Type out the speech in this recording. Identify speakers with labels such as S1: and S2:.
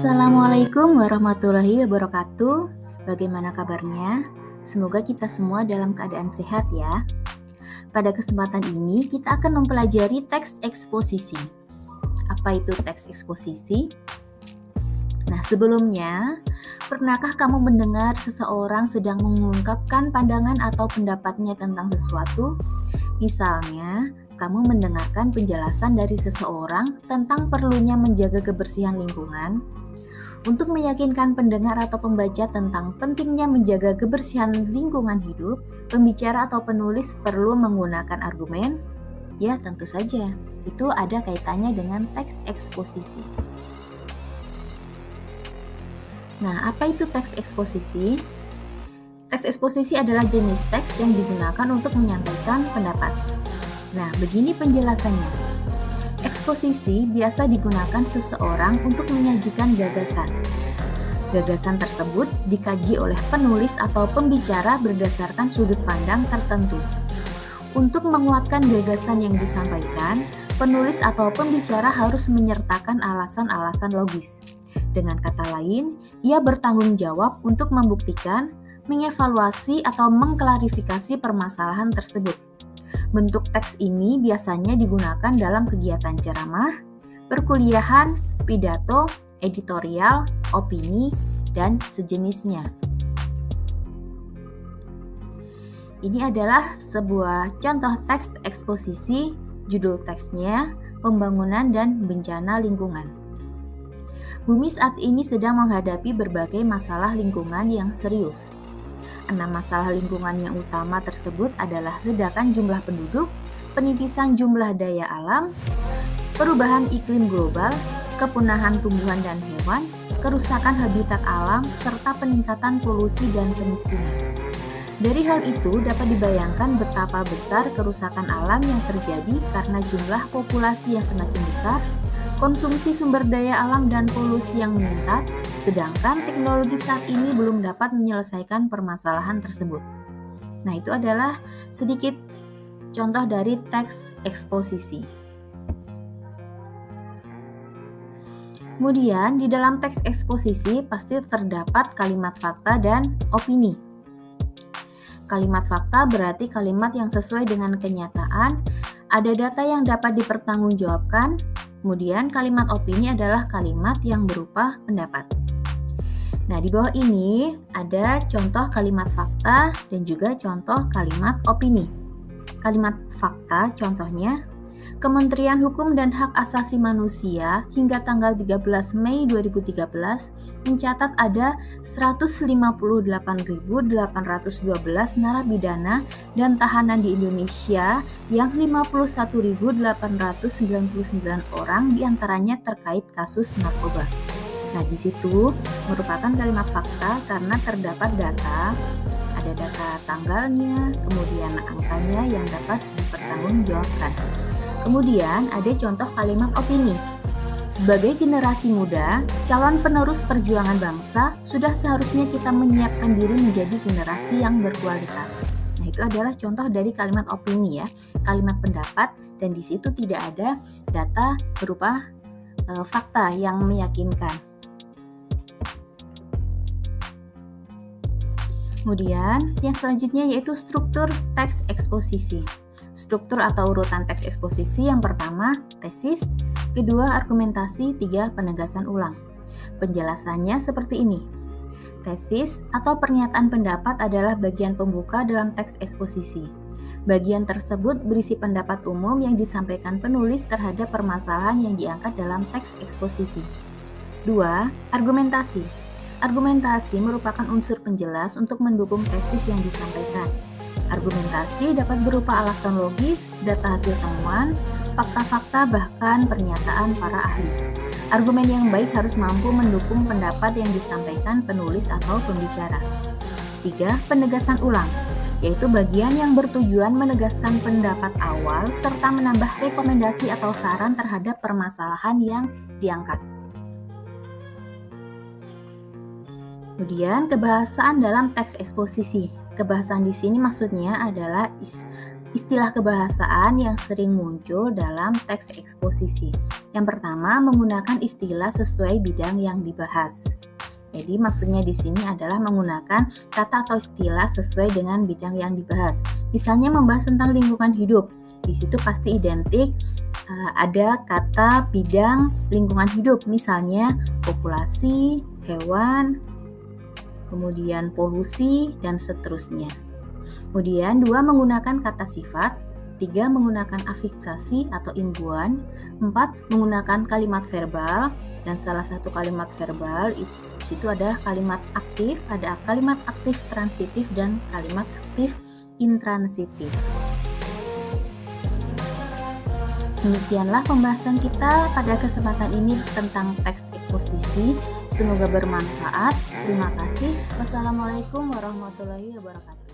S1: Assalamualaikum warahmatullahi wabarakatuh. Bagaimana kabarnya? Semoga kita semua dalam keadaan sehat ya. Pada kesempatan ini kita akan mempelajari teks eksposisi. Apa itu teks eksposisi? Nah, sebelumnya, pernahkah kamu mendengar seseorang sedang mengungkapkan pandangan atau pendapatnya tentang sesuatu? Misalnya, kamu mendengarkan penjelasan dari seseorang tentang perlunya menjaga kebersihan lingkungan. Untuk meyakinkan pendengar atau pembaca tentang pentingnya menjaga kebersihan lingkungan hidup, pembicara atau penulis perlu menggunakan argumen? Ya, tentu saja. Itu ada kaitannya dengan teks eksposisi. Nah, apa itu teks eksposisi? Teks eksposisi adalah jenis teks yang digunakan untuk menyampaikan pendapat. Nah, begini penjelasannya. Eksposisi biasa digunakan seseorang untuk menyajikan gagasan. Gagasan tersebut dikaji oleh penulis atau pembicara berdasarkan sudut pandang tertentu. Untuk menguatkan gagasan yang disampaikan, penulis atau pembicara harus menyertakan alasan-alasan logis. Dengan kata lain, ia bertanggung jawab untuk membuktikan, mengevaluasi, atau mengklarifikasi permasalahan tersebut. Bentuk teks ini biasanya digunakan dalam kegiatan ceramah, perkuliahan, pidato, editorial, opini, dan sejenisnya. Ini adalah sebuah contoh teks eksposisi, judul teksnya, Pembangunan dan Bencana Lingkungan. Bumi saat ini sedang menghadapi berbagai masalah lingkungan yang serius. 6 masalah lingkungan yang utama tersebut adalah ledakan jumlah penduduk, penipisan jumlah daya alam, perubahan iklim global, kepunahan tumbuhan dan hewan, kerusakan habitat alam, serta peningkatan polusi dan kemiskinan. Dari hal itu dapat dibayangkan betapa besar kerusakan alam yang terjadi karena jumlah populasi yang semakin besar, konsumsi sumber daya alam dan polusi yang meningkat, sedangkan teknologi saat ini belum dapat menyelesaikan permasalahan tersebut. Nah, itu adalah sedikit contoh dari teks eksposisi. Kemudian, di dalam teks eksposisi pasti terdapat kalimat fakta dan opini. Kalimat fakta berarti kalimat yang sesuai dengan kenyataan, ada data yang dapat dipertanggungjawabkan. Kemudian, kalimat opini adalah kalimat yang berupa pendapat. Nah, di bawah ini ada contoh kalimat fakta dan juga contoh kalimat opini. Kalimat fakta contohnya, Kementerian Hukum dan Hak Asasi Manusia hingga tanggal 13 Mei 2013 mencatat ada 158.812 narapidana dan tahanan di Indonesia yang 51.899 orang diantaranya terkait kasus narkoba. Nah, di situ merupakan kalimat fakta karena terdapat data, ada data tanggalnya, kemudian angkanya yang dapat dipertanggungjawabkan. Kemudian ada contoh kalimat opini. Sebagai generasi muda, calon penerus perjuangan bangsa, sudah seharusnya kita menyiapkan diri menjadi generasi yang berkualitas. Nah, itu adalah contoh dari kalimat opini ya, kalimat pendapat, dan di situ tidak ada data berupa fakta yang meyakinkan. Kemudian, yang selanjutnya yaitu struktur teks eksposisi. Struktur atau urutan teks eksposisi yang pertama, tesis, kedua, argumentasi, tiga, penegasan ulang. Penjelasannya seperti ini. Tesis atau pernyataan pendapat adalah bagian pembuka dalam teks eksposisi. Bagian tersebut berisi pendapat umum yang disampaikan penulis terhadap permasalahan yang diangkat dalam teks eksposisi. 2. Argumentasi. Argumentasi merupakan unsur penjelas untuk mendukung tesis yang disampaikan. Argumentasi dapat berupa alasan logis, data hasil temuan, fakta-fakta, bahkan pernyataan para ahli. Argumen yang baik harus mampu mendukung pendapat yang disampaikan penulis atau pembicara. 3. Penegasan ulang, yaitu bagian yang bertujuan menegaskan pendapat awal serta menambah rekomendasi atau saran terhadap permasalahan yang diangkat. Kemudian, kebahasaan dalam teks eksposisi. Kebahasaan di sini maksudnya adalah Istilah kebahasaan yang sering muncul dalam teks eksposisi. Yang pertama, menggunakan istilah sesuai bidang yang dibahas. Jadi maksudnya di sini adalah menggunakan kata atau istilah sesuai dengan bidang yang dibahas. Misalnya membahas tentang lingkungan hidup. Di situ pasti identik ada kata bidang lingkungan hidup, misalnya populasi, hewan, kemudian polusi, dan seterusnya. Kemudian 2 menggunakan kata sifat, 3 menggunakan afiksasi atau imbuhan, 4 menggunakan kalimat verbal, dan salah satu kalimat verbal di situ adalah kalimat aktif, ada kalimat aktif transitif dan kalimat aktif intransitif. Demikianlah pembahasan kita pada kesempatan ini tentang teks eksposisi. Semoga bermanfaat. Terima kasih. Wassalamualaikum warahmatullahi wabarakatuh.